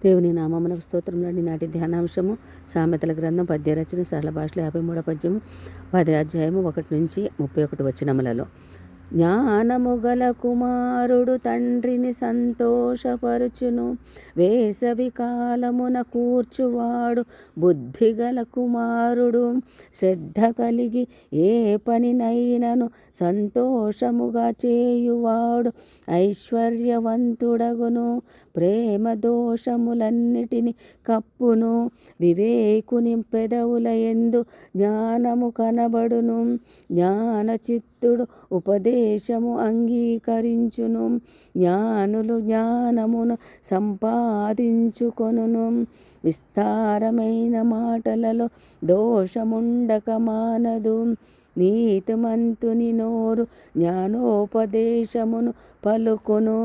దేవుని నామమునకు స్తోత్రములండి. నాటి ధ్యానాంశము సామెతల గ్రంథం పద్య రచన సరళ భాషలో 53వ పద్యము 10వ అధ్యాయము 1 నుంచి 31 వచనములలో. జ్ఞానము గల కుమారుడు తండ్రిని సంతోషపరుచును, వేసవి కాలమున కూర్చువాడు బుద్ధిగల కుమారుడు. శ్రద్ధ కలిగి ఏ పనినైనను సంతోషముగా చేయువాడు ఐశ్వర్యవంతుడగును. ప్రేమ దోషములన్నిటిని కప్పును, వివేకుని పెదవుల యందు జ్ఞానము కనబడును. జ్ఞానచిత్తుడు ఉపదేశము అంగీకరించును, జ్ఞానులు జ్ఞానమును సంపాదించుకొనును. విస్తారమైన మాటలలో దోషముండక మానదు, నీతిమంతుని నోరు జ్ఞానోపదేశమును పలుకును.